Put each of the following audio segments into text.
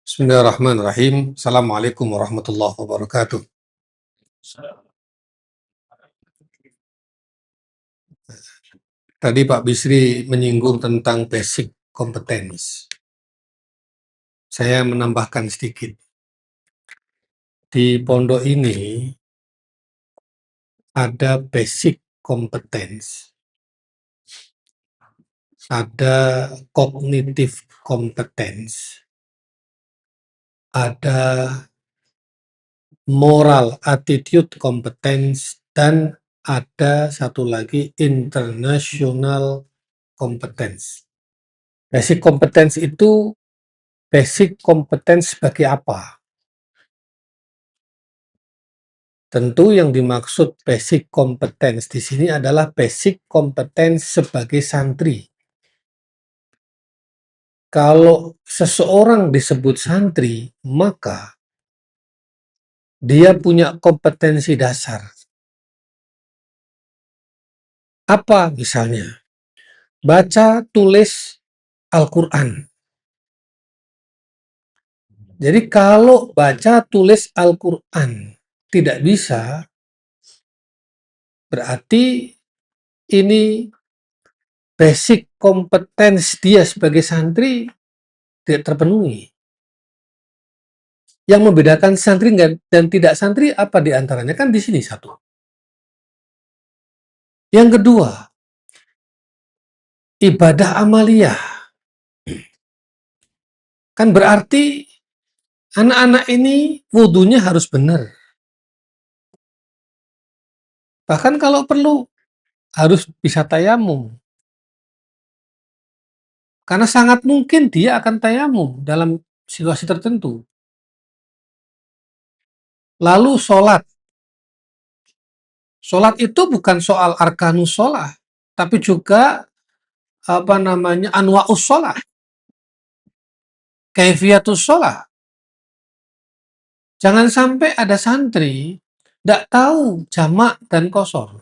Bismillahirrahmanirrahim. Assalamualaikum warahmatullahi wabarakatuh. Tadi Pak Bisri menyinggung tentang basic competence. Saya menambahkan sedikit. Di pondok ini ada basic competence, ada cognitive competence, ada moral attitude competence, dan ada satu lagi international competence. Basic competence itu basic competence sebagai apa? Tentu yang dimaksud basic competence di sini adalah basic competence sebagai santri. Kalau seseorang disebut santri, maka dia punya kompetensi dasar. Apa misalnya? Baca, tulis Al-Quran. Jadi kalau baca, tulis Al-Quran tidak bisa, berarti ini basic competence dia sebagai santri tidak terpenuhi. Yang membedakan santri dan tidak santri apa diantaranya? Kan di sini satu. Yang kedua, ibadah amaliyah. Kan berarti anak-anak ini wudunya harus benar. Bahkan kalau perlu harus bisa tayamum. Karena sangat mungkin dia akan tayamum dalam situasi tertentu. Lalu sholat. Sholat itu bukan soal arkanus sholat, tapi juga anwa'us sholat, kaifiatus sholat. Jangan sampai ada santri tidak tahu jamak dan qashar.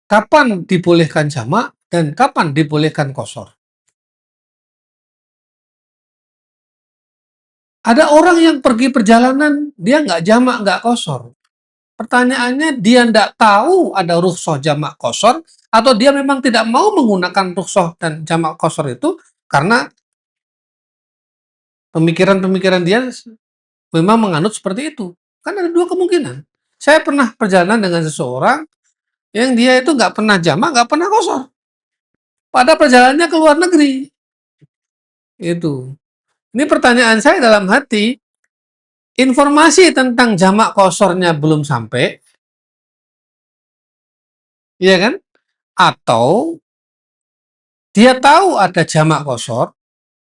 Kapan dibolehkan jamak dan kapan dibolehkan qashar. Ada orang yang pergi perjalanan, dia nggak jamak, nggak qashar. Pertanyaannya, dia tidak tahu ada rukhsah jamak qashar, atau dia memang tidak mau menggunakan rukhsah dan jamak qashar itu karena pemikiran-pemikiran dia memang menganut seperti itu. Kan ada dua kemungkinan. Saya pernah perjalanan dengan seseorang yang dia itu nggak pernah jamak, nggak pernah qashar. Pada perjalanannya ke luar negeri. Itu. Ini pertanyaan saya dalam hati, informasi tentang jamak qasharnya belum sampai, iya kan? Atau dia tahu ada jamak qashar,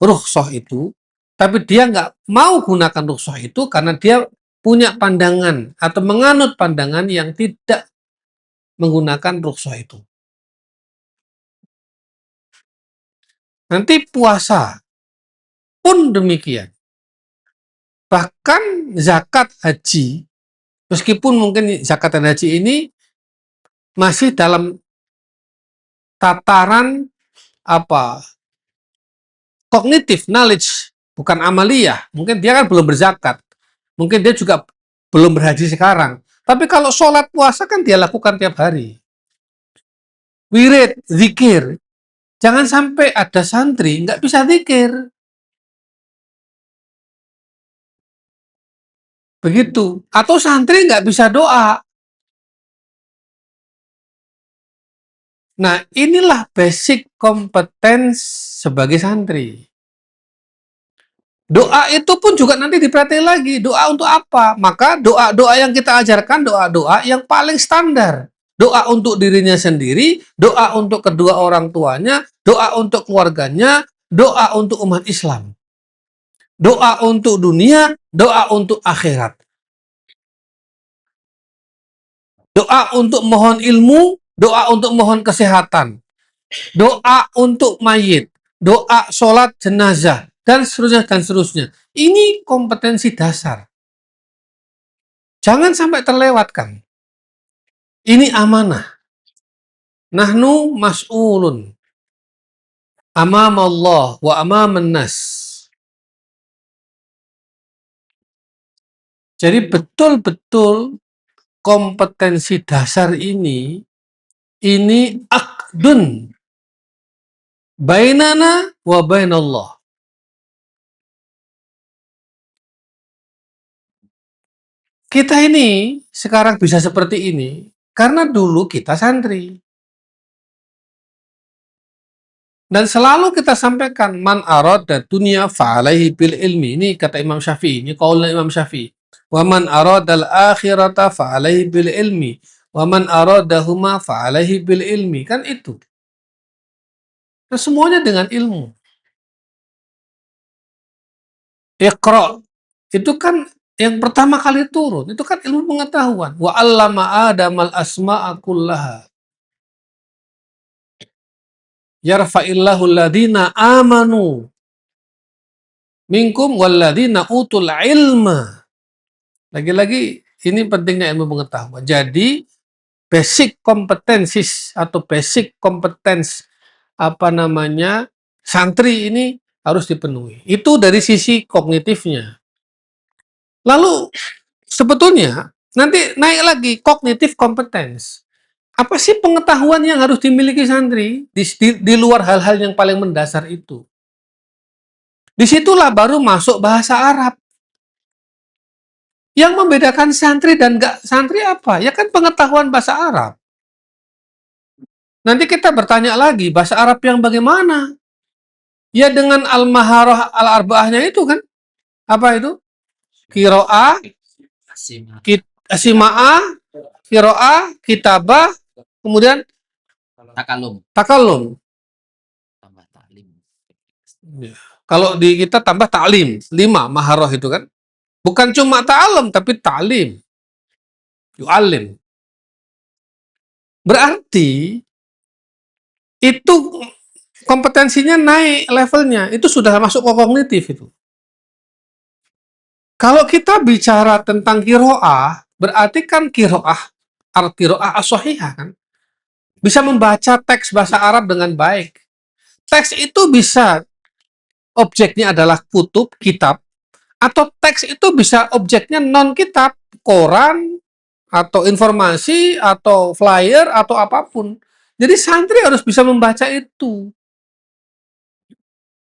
rukhsah itu, tapi dia nggak mau gunakan rukhsah itu karena dia punya pandangan atau menganut pandangan yang tidak menggunakan rukhsah itu. Nanti puasa pun demikian. Bahkan zakat haji, meskipun mungkin zakat dan haji ini masih dalam tataran kognitif, knowledge, bukan amaliyah. Mungkin dia kan belum berzakat. Mungkin dia juga belum berhaji sekarang. Tapi kalau sholat puasa kan dia lakukan tiap hari. Wirid, zikir. Jangan sampai ada santri nggak bisa zikir. Begitu. Atau santri nggak bisa doa. Nah, inilah basic competence sebagai santri. Doa itu pun juga nanti diperhatiin lagi. Doa untuk apa? Maka doa-doa yang kita ajarkan, doa-doa yang paling standar. Doa untuk dirinya sendiri, doa untuk kedua orang tuanya, doa untuk keluarganya, doa untuk umat Islam. Doa untuk dunia, doa untuk akhirat. Doa untuk mohon ilmu, doa untuk mohon kesehatan. Doa untuk mayit, doa sholat jenazah, dan seterusnya, dan seterusnya. Ini kompetensi dasar. Jangan sampai terlewatkan. Ini amanah. Nahnu mas'ulun. Amam Allah wa amaman nas. Jadi betul-betul kompetensi dasar ini akdun bainana wa bainallah. Kita ini sekarang bisa seperti ini karena dulu kita santri. Dan selalu kita sampaikan man arada dunya fa'alaihi bil ilmi. Ini kata Imam Syafi'i, ini qaulnya Imam Syafi'i. Wa man arada al akhirata fa'alaihi bil ilmi. Wa man aradahuma fa'alaihi bil ilmi. Kan itu. Nah, semuanya dengan ilmu. Iqra. Itu kan yang pertama kali turun. Itu kan ilmu pengetahuan. Wa 'allama Adamal asma'a kullaha. Yarfa'illahu alladhina amanu minkum walladhina utul ilma. Lagi-lagi ini pentingnya ilmu pengetahuan. Jadi basic kompetensis atau basic kompetens santri ini harus dipenuhi. Itu dari sisi kognitifnya. Lalu sebetulnya nanti naik lagi kognitif kompetens. Apa sih pengetahuan yang harus dimiliki santri di luar hal-hal yang paling mendasar itu? Disitulah baru masuk bahasa Arab. Yang membedakan santri dan nggak santri apa? Ya kan pengetahuan bahasa Arab. Nanti kita bertanya lagi, bahasa Arab yang bagaimana? Ya dengan al-maharah al-arba'ahnya itu kan? Apa itu? Kiro'ah, asima'ah, kiro'ah, kitabah, kemudian takalum. Ya. Kalau di kita tambah ta'lim, 5 maharah itu kan? Bukan cuma ta'alum, tapi ta'lim. Yu'alim. Berarti itu kompetensinya naik levelnya. Itu sudah masuk ke kognitif itu. Kalau kita bicara tentang kiro'ah, berarti kan kiro'ah as-sahihah kan? Bisa membaca teks bahasa Arab dengan baik. Teks itu bisa objeknya adalah kutub, kitab, atau teks itu bisa objeknya non-kitab, koran, atau informasi, atau flyer, atau apapun. Jadi santri harus bisa membaca itu.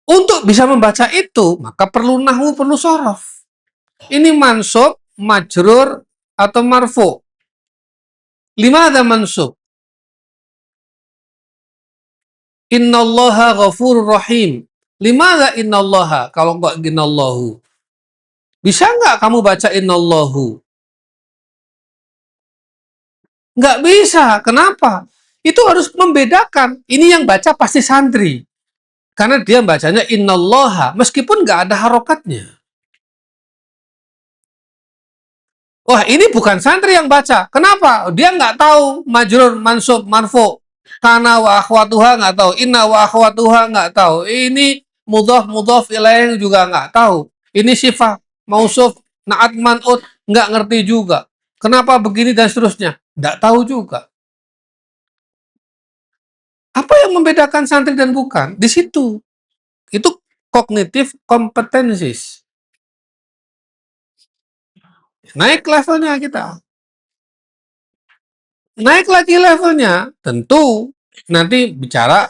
Untuk bisa membaca itu, maka perlu nahwu, perlu sorof. Ini mansub, majrur, atau marfu. Limada mansub? Innallaha ghafurur rahim. Limada innallaha? Kalau nggak ginallahu. Bisa nggak kamu baca innallahu? Nggak bisa. Kenapa? Itu harus membedakan. Ini yang baca pasti santri. Karena dia bacanya innallaha. Meskipun nggak ada harokatnya. Wah, ini bukan santri yang baca. Kenapa? Dia nggak tahu majrur, mansub, marfu. Kana wa akhwatuha nggak tahu. Inna wa akhwatuha nggak tahu. Ini mudhaf ilaih juga nggak tahu. Ini sifat, mausuf, naat man'ut nggak ngerti juga. Kenapa begini dan seterusnya? Nggak tahu juga. Apa yang membedakan santri dan bukan? Di situ. Itu kognitif kompetensis. Naik levelnya kita. Naik lagi levelnya, tentu nanti bicara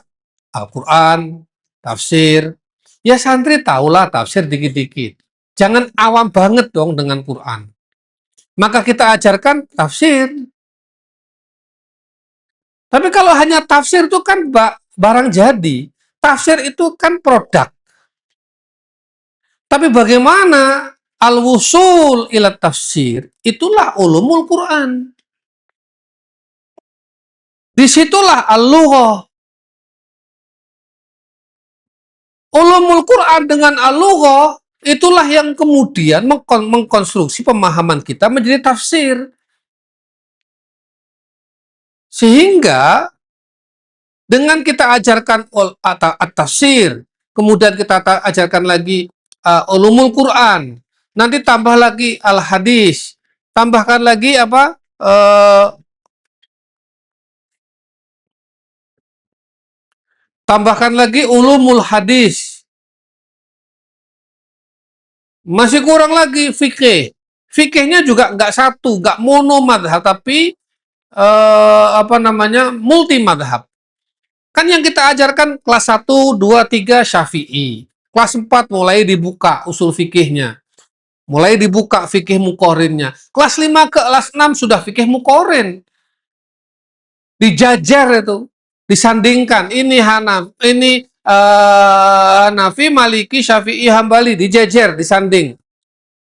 Al-Quran, tafsir. Ya santri tahulah tafsir dikit-dikit. Jangan awam banget dong dengan Quran. Maka kita ajarkan tafsir. Tapi kalau hanya tafsir itu kan barang jadi. Tafsir itu kan produk. Tapi bagaimana al-wusul ila tafsir? Itulah ulumul Quran. Disitulah al-lughah. Ulumul Quran dengan al-lughah itulah yang kemudian mengkonstruksi pemahaman kita menjadi tafsir. Sehingga dengan kita ajarkan at-tafsir, kemudian kita ajarkan lagi ulumul Quran, nanti tambah lagi al-hadis, tambahkan lagi apa? Tambahkan lagi ulumul hadis. Masih kurang lagi fikih. fikihnya juga nggak satu, nggak mono madhab, tapi multi madhab. Kan yang kita ajarkan kelas 1, 2, 3 Syafi'i. Kelas 4 mulai dibuka usul fikihnya. Mulai dibuka fikih mukorinnya. Kelas 5 ke kelas 6 sudah fikih mukorin. Dijajar itu. Disandingkan. Ini Hanaf, ini Hanafi, Maliki, Syafi'i, Hambali. Dijajar, disanding.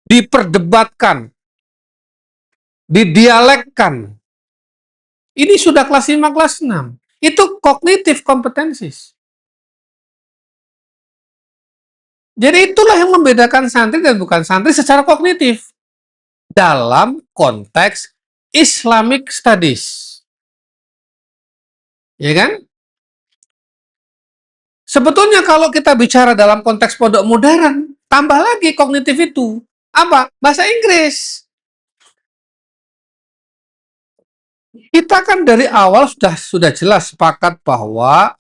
Diperdebatkan. Didialekkan. Ini sudah kelas 5, kelas 6. Itu kognitif kompetensis. Jadi itulah yang membedakan santri dan bukan santri secara kognitif dalam konteks Islamic Studies. Ya kan? Sebetulnya kalau kita bicara dalam konteks pondok modern, tambah lagi kognitif itu. Apa? Bahasa Inggris. Kita kan dari awal sudah jelas sepakat bahwa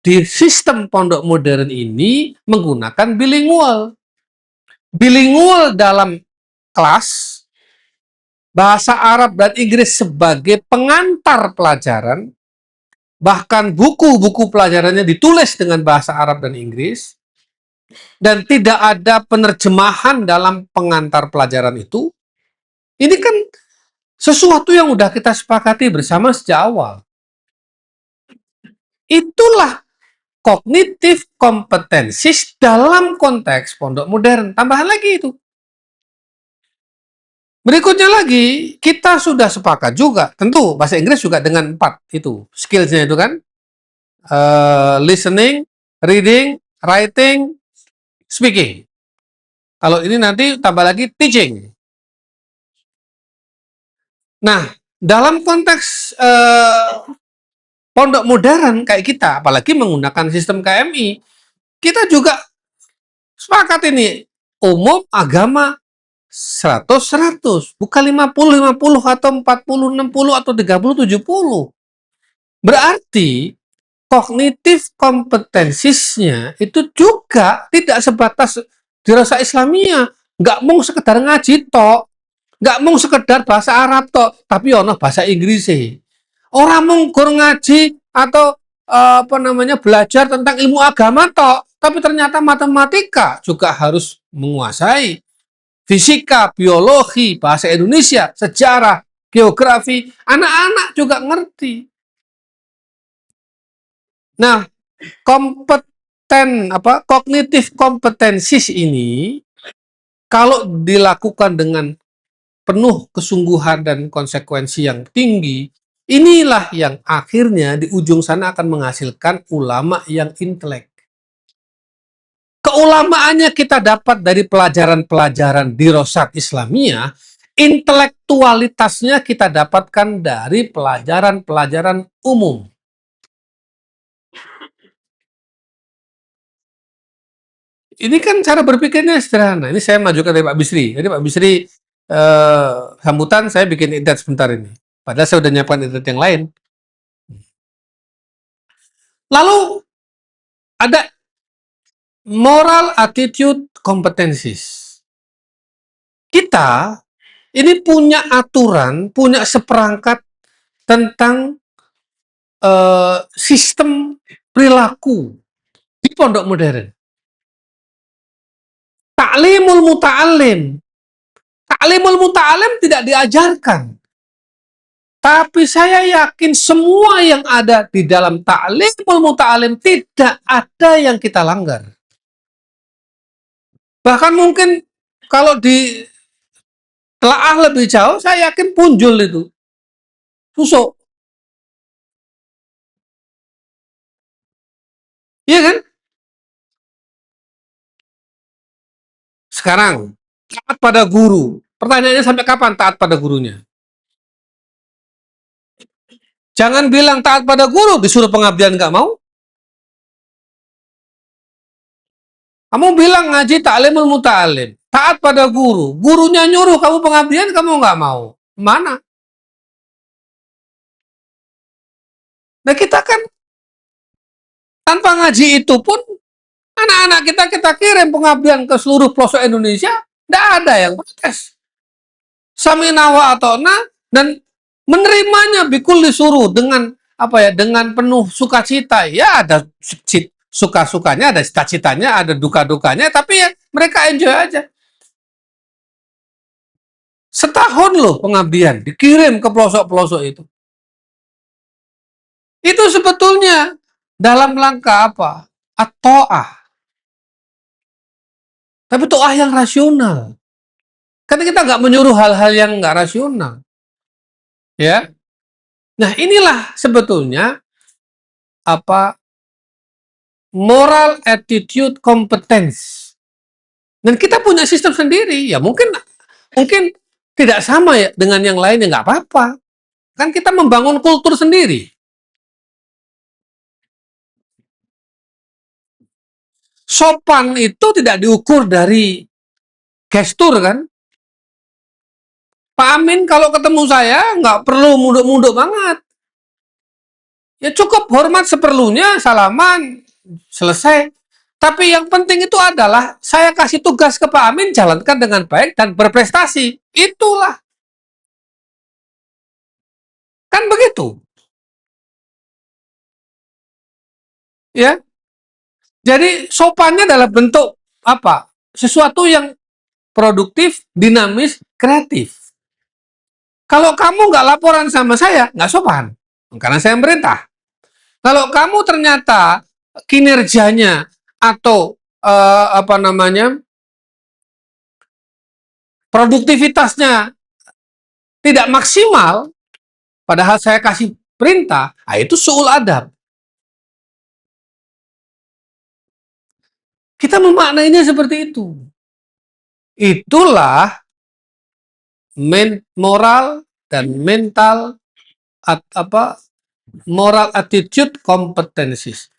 di sistem pondok modern ini menggunakan bilingual. Bilingual dalam kelas, bahasa Arab dan Inggris sebagai pengantar pelajaran, bahkan buku-buku pelajarannya ditulis dengan bahasa Arab dan Inggris, dan tidak ada penerjemahan dalam pengantar pelajaran itu. Ini kan sesuatu yang udah kita sepakati bersama sejak awal. Itulah kognitif kompetensis dalam konteks pondok modern. Tambahan lagi itu. Berikutnya lagi, kita sudah sepakat juga, tentu bahasa Inggris juga dengan 4 itu, skillsnya itu kan. Listening, reading, writing, speaking. Kalau ini nanti tambah lagi teaching. Nah, dalam konteks pondok modern kayak kita, apalagi menggunakan sistem KMI, kita juga sepakat ini, umum, agama, 100-100, bukan 50-50 atau 40-60 atau 30-70. Berarti kognitif kompetensisnya itu juga tidak sebatas dirasa Islamiyah, nggak mau sekedar ngaji tok, nggak mau sekedar bahasa Arab tok, tapi ono bahasa Inggris sih. Orang mau ngaji atau belajar tentang ilmu agama tok, tapi ternyata matematika juga harus menguasai. Fisika, biologi, bahasa Indonesia, sejarah, geografi, anak-anak juga ngerti. Nah, kognitif kompetensis ini kalau dilakukan dengan penuh kesungguhan dan konsekuensi yang tinggi, inilah yang akhirnya di ujung sana akan menghasilkan ulama yang intelek. Keulamaannya kita dapat dari pelajaran-pelajaran dirosat Islamiyah, intelektualitasnya kita dapatkan dari pelajaran-pelajaran umum. Ini kan cara berpikirnya sederhana. Ini saya majukan dari Pak Bisri. Jadi Pak Bisri sambutan, saya bikin idat sebentar ini. Padahal saya udah nyiapkan idat yang lain. Lalu ada moral attitude competencies. Kita ini punya aturan, punya seperangkat tentang sistem perilaku di pondok modern. Ta'limul muta'alim. Ta'limul muta'alim tidak diajarkan. Tapi saya yakin semua yang ada di dalam ta'limul muta'alim tidak ada yang kita langgar. Bahkan mungkin kalau ditelaah lebih jauh, saya yakin punjul itu. Tusuk. Iya kan? Sekarang, taat pada guru. Pertanyaannya sampai kapan taat pada gurunya? Jangan bilang taat pada guru, disuruh pengabdian nggak mau. Kamu bilang ngaji ta'limul muta'alim. Taat pada guru. Gurunya nyuruh kamu pengabdian, kamu nggak mau. Mana? Nah kita kan tanpa ngaji itu pun, anak-anak kita kirim pengabdian ke seluruh pelosok Indonesia, nggak ada yang protes. samina wa atona, dan menerimanya bikul disuruh dengan apa ya, dengan penuh sukacita. Ya ada suka-sukanya, ada cita-citanya, ada duka-dukanya, tapi ya mereka enjoy aja. Setahun loh pengabdian, dikirim ke pelosok-pelosok itu. Itu sebetulnya dalam langkah apa? At-ta'ah. Tapi ta'ah yang rasional. Karena kita nggak menyuruh hal-hal yang nggak rasional. Ya. Nah inilah sebetulnya apa, moral attitude competence. Dan kita punya sistem sendiri. Ya mungkin tidak sama ya dengan yang lain, ya nggak apa-apa. Kan kita membangun kultur sendiri. Sopan itu tidak diukur dari gestur kan. Pak Amin kalau ketemu saya nggak perlu munduk-munduk banget. Ya cukup hormat seperlunya, salaman, selesai. Tapi yang penting itu adalah saya kasih tugas ke Pak Amin, jalankan dengan baik dan berprestasi. Itulah. Kan begitu. Ya. Jadi sopannya dalam bentuk apa? Sesuatu yang produktif, dinamis, kreatif. Kalau kamu nggak laporan sama saya, nggak sopan. Karena saya merintah. Kalau kamu ternyata kinerjanya atau apa namanya, produktivitasnya tidak maksimal, padahal saya kasih perintah, itu suul adab. Kita memaknainya seperti itu. Itulah moral dan mental apa, moral attitude competencies.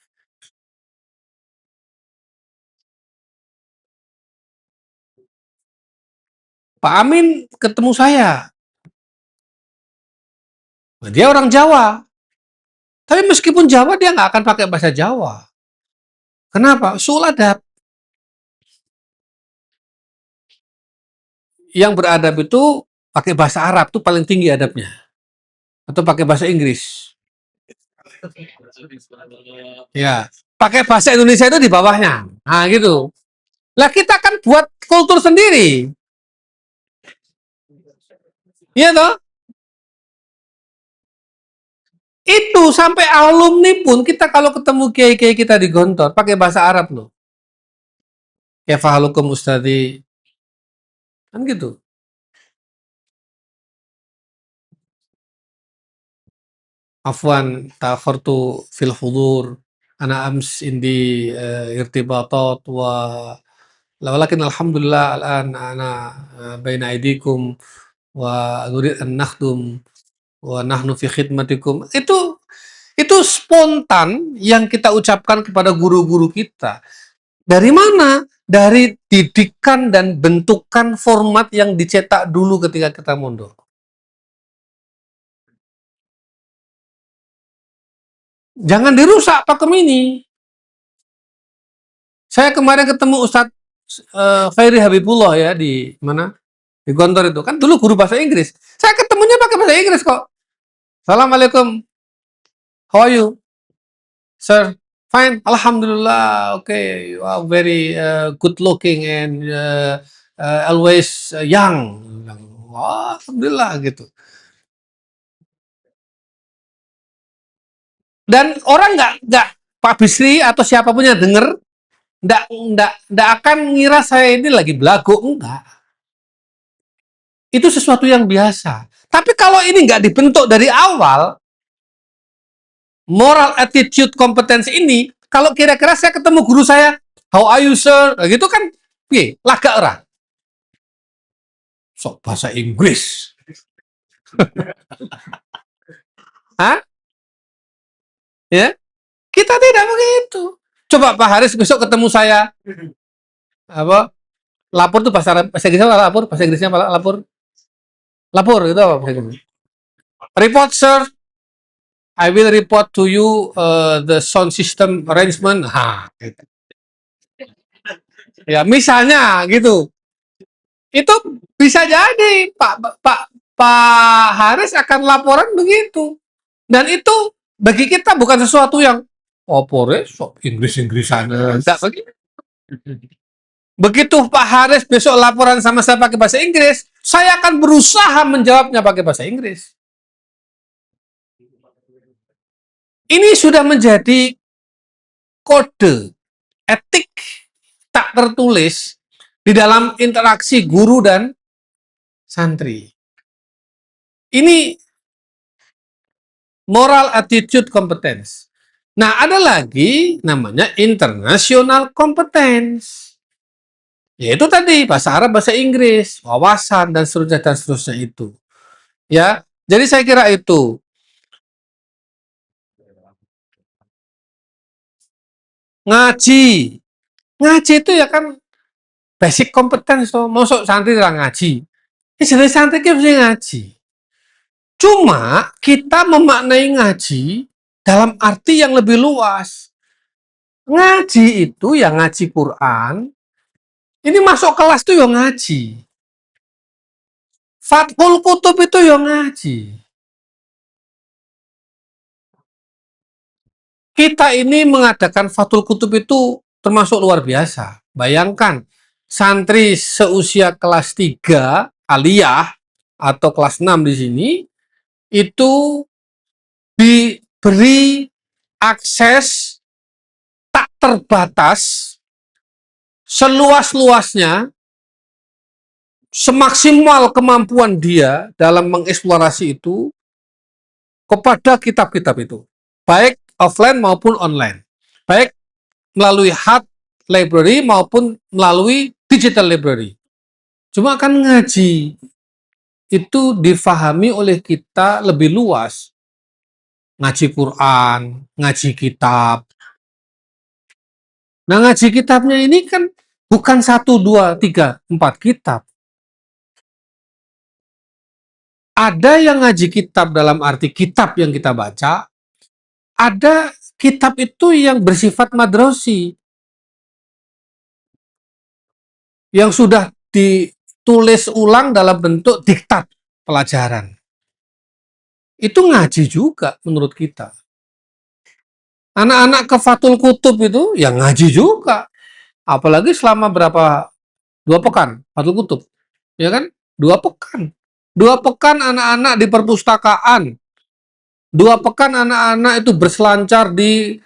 Pak Amin ketemu saya, dia orang Jawa, tapi meskipun Jawa dia nggak akan pakai bahasa Jawa. Kenapa? Suul adab. Yang beradab itu pakai bahasa Arab tuh paling tinggi adabnya, atau pakai bahasa Inggris. Ya, pakai bahasa Indonesia itu di bawahnya. Nah, gitu. Lah kita kan buat kultur sendiri. Iya toh? Itu sampai alumni pun kita kalau ketemu kiai-kiai kita di Gontor pakai bahasa Arab loh. Ya fahalukum ustadi. Kan gitu. Afwan ta'akhartu fil hudur. Ana ams indi irtibatat walakin alhamdulillah al'an ana baina aidikum wa nurid an nakhdum wa nahnu fi khidmatikum. Itu spontan yang kita ucapkan kepada guru-guru kita. Dari mana? Dari didikan dan bentukan format yang dicetak dulu ketika kita mondok. Jangan dirusak pakem ini. Saya kemarin ketemu Ustadz Khairi Habibullah ya di mana? Di Gontor itu. Kan dulu guru bahasa Inggris. Saya ketemunya pakai bahasa Inggris kok. Assalamualaikum. How are you? Sir, fine. Alhamdulillah. Okay, you are very good looking and always young. Wah, alhamdulillah gitu. Dan orang nggak Pak Bisri atau siapapun yang denger nggak akan ngira saya ini lagi belagu, enggak. Itu sesuatu yang biasa. Tapi kalau ini nggak dibentuk dari awal, moral attitude kompetensi ini, kalau kira-kira saya ketemu guru saya, how are you sir? Nah, gitu kan, laga orang. Sok bahasa Inggris. Hah? Ya? Kita tidak begitu. Coba Pak Haris besok ketemu saya, apa? Lapor tuh bahasa Inggrisnya apa? Lapor, bahasa Inggrisnya apa? Lapor gitu apa bahasa Inggris? Report sir, I will report to you the sound system arrangement. Ha, gitu. Ya misalnya gitu. Itu bisa jadi Pak Haris akan laporan begitu. Dan itu bagi kita bukan sesuatu yang opore sok Inggris-Inggrisan. Enggak begitu. Begitu Pak Haris besok laporan sama saya pakai bahasa Inggris, saya akan berusaha menjawabnya pakai bahasa Inggris. Ini sudah menjadi kode etik tak tertulis di dalam interaksi guru dan santri. Ini moral attitude competence. Nah, ada lagi namanya international competence. Yaitu tadi bahasa Arab, bahasa Inggris, wawasan dan seterusnya itu. Ya. Jadi saya kira itu. Ngaji. Ngaji itu ya kan basic competence tuh. Masuk santri lah ngaji. Ini jadi santri kita mesti ngaji. Cuma kita memaknai ngaji dalam arti yang lebih luas. Ngaji itu yang ngaji Quran. Ini masuk kelas tuh yang ngaji. Fathul Kutub itu yang ngaji. Kita ini mengadakan Fathul Kutub itu termasuk luar biasa. Bayangkan, santri seusia kelas 3 aliyah atau kelas 6 di sini, itu diberi akses tak terbatas, seluas-luasnya, semaksimal kemampuan dia dalam mengeksplorasi itu kepada kitab-kitab itu. Baik offline maupun online. Baik melalui hard library maupun melalui digital library. Cuma kan ngaji itu difahami oleh kita lebih luas. Ngaji Quran, ngaji kitab. Nah, ngaji kitabnya ini kan bukan 1, 2, 3, 4 kitab. Ada yang ngaji kitab dalam arti kitab yang kita baca, ada kitab itu yang bersifat madrasi, yang sudah ditulis ulang dalam bentuk diktat pelajaran. Itu ngaji juga menurut kita. Anak-anak ke Fathul Kutub itu ya ngaji juga. Apalagi selama berapa, 2 pekan Fathul Kutub, ya kan? 2 pekan. 2 pekan anak-anak di perpustakaan. 2 pekan anak-anak itu berselancar di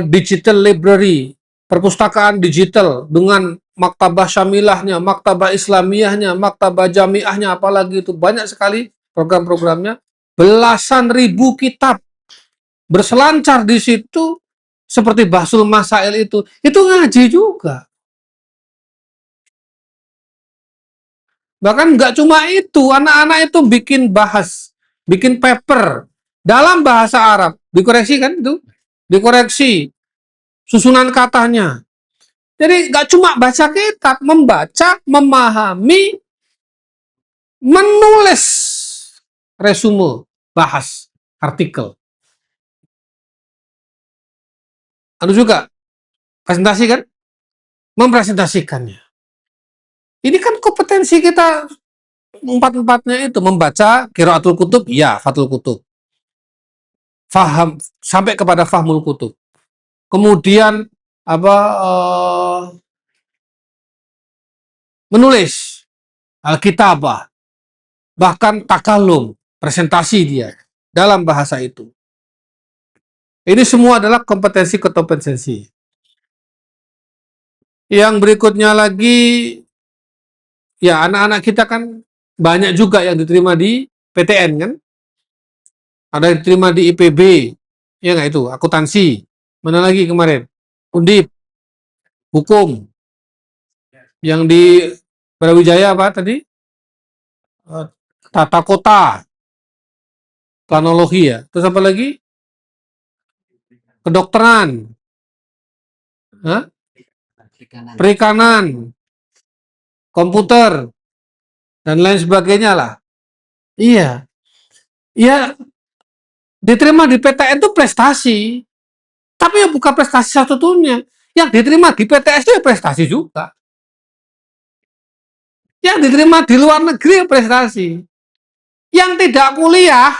digital library, perpustakaan digital dengan maktabah syamilahnya, maktabah islamiyahnya, maktabah jamiahnya, apalagi itu banyak sekali program-programnya. Belasan ribu kitab berselancar di situ seperti Bahsul Masail itu ngaji juga. Bahkan nggak cuma itu, anak-anak itu bikin paper dalam bahasa Arab, dikoreksi kan itu, dikoreksi susunan katanya. Jadi nggak cuma baca kitab, membaca, memahami, menulis resume, bahas, artikel. Anu juga, presentasi kan? Mempresentasikannya. Ini kan kompetensi kita empat-empatnya itu, membaca Qiraatul Kutub, ya, Fathul Kutub. Faham, sampai kepada Fahmul Kutub. Kemudian menulis Alkitabah, bahkan takalum, presentasi dia dalam bahasa itu. Ini semua adalah kompetensi. Yang berikutnya lagi, ya anak-anak kita kan banyak juga yang diterima di PTN kan, ada yang diterima di IPB, ya nggak itu, akuntansi, mana lagi kemarin, Undip, hukum, yang di Brawijaya apa tadi, tata kota, planologi ya, terus apa lagi, kedokteran, Hah? Perikanan, komputer, dan lain sebagainya lah. Iya, ya diterima di PTN itu prestasi, tapi ya bukan prestasi satu-satunya. Yang diterima di PTS itu ya prestasi juga. Yang diterima di luar negeri prestasi. Yang tidak kuliah,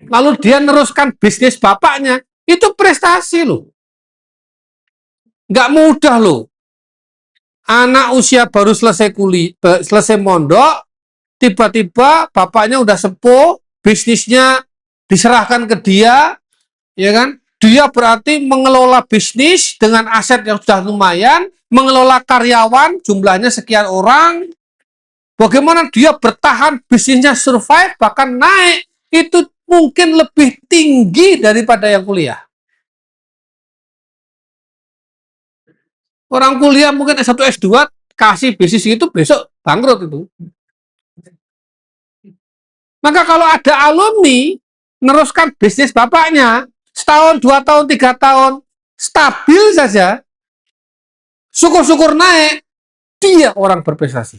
lalu dia neruskan bisnis bapaknya, itu prestasi loh. Nggak mudah loh. Anak usia baru selesai kuliah, selesai mondok, tiba-tiba bapaknya udah sepuh, bisnisnya diserahkan ke dia, ya kan? Dia berarti mengelola bisnis dengan aset yang sudah lumayan, mengelola karyawan jumlahnya sekian orang. Bagaimana dia bertahan, bisnisnya survive, bahkan naik, itu mungkin lebih tinggi daripada yang kuliah. Orang kuliah mungkin S1, S2, kasih bisnis itu besok bangkrut itu. Maka kalau ada alumni meneruskan bisnis bapaknya, setahun, 2 tahun, 3 tahun, stabil saja, syukur-syukur naik, dia orang berprestasi.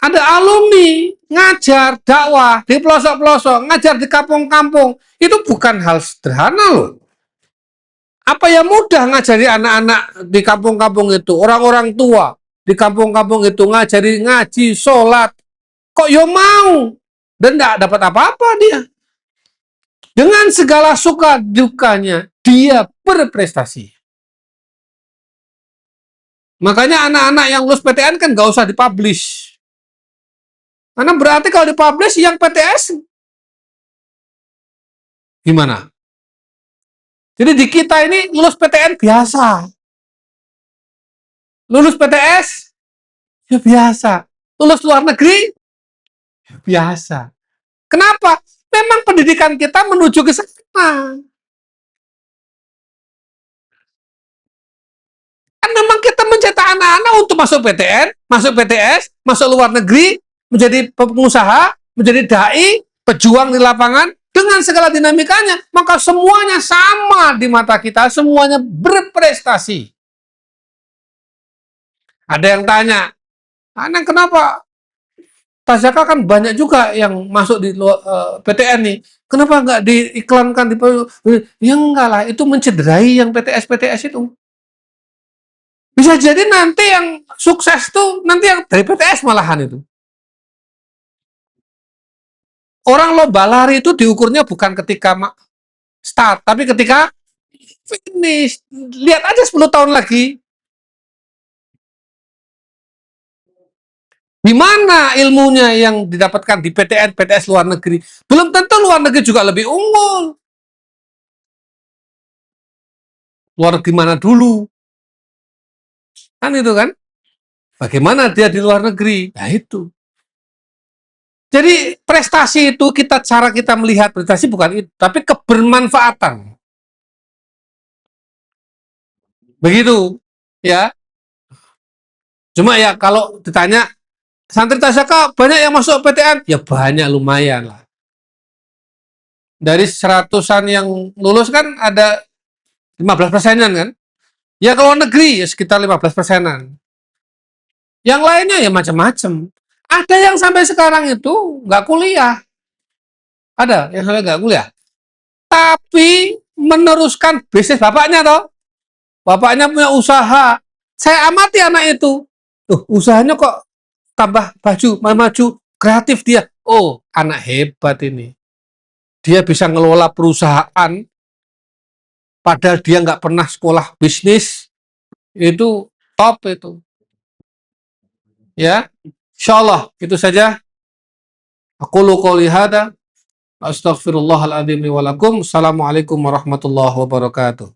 Ada alumni ngajar dakwah di pelosok-pelosok, ngajar di kampung-kampung, itu bukan hal sederhana loh. Apa yang mudah ngajari anak-anak di kampung-kampung itu, orang-orang tua di kampung-kampung itu ngajari ngaji, sholat, kok yo mau dan tidak dapat apa-apa dia. Dengan segala suka dukanya, dia berprestasi. Makanya anak-anak yang lulus PTN kan gak usah dipublish. Karena berarti kalau dipublish yang PTS gimana? Jadi di kita ini lulus PTN biasa. Lulus PTS ya biasa. Lulus luar negeri ya biasa. Kenapa? Memang pendidikan kita menuju ke sana. Kan memang kita mencetak anak-anak untuk masuk PTN, masuk PTS, masuk luar negeri, menjadi pengusaha, menjadi dai, pejuang di lapangan, dengan segala dinamikanya. Maka semuanya sama di mata kita, semuanya berprestasi. Ada yang tanya, Anang kenapa? Tasaka kan banyak juga yang masuk di PTN nih. Kenapa nggak diiklankan di? Ya enggak lah, itu mencederai yang PTS-PTS itu. Bisa jadi nanti yang sukses tuh nanti yang dari PTS malahan itu. Orang lomba lari itu diukurnya bukan ketika start, tapi ketika finish. Lihat aja 10 tahun lagi. Di mana ilmunya yang didapatkan di PTN, PTS luar negeri? Belum tentu luar negeri juga lebih unggul. Luar negeri mana dulu? Kan itu kan? Bagaimana dia di luar negeri? Nah itu. Jadi prestasi itu cara kita melihat prestasi bukan itu, tapi kebermanfaatan. Begitu, ya. Cuma ya kalau ditanya santri Tasaka banyak yang masuk PTN, ya banyak lumayan lah. Dari 100-an yang lulus kan ada 15%-an kan? Ya kalau negeri ya sekitar 15%-an. Yang lainnya ya macam-macam. Ada yang sampai sekarang itu nggak kuliah. Ada yang sampai nggak kuliah. Tapi meneruskan bisnis bapaknya toh. Bapaknya punya usaha. Saya amati anak itu. Usahanya kok tambah maju, kreatif dia. Oh, anak hebat ini. Dia bisa ngelola perusahaan, padahal dia nggak pernah sekolah bisnis. Itu top itu. Ya, insyaallah itu saja. Aku qouli hada. Astaghfirullahaladzim wa lakum. Assalamualaikum warahmatullahi wabarakatuh.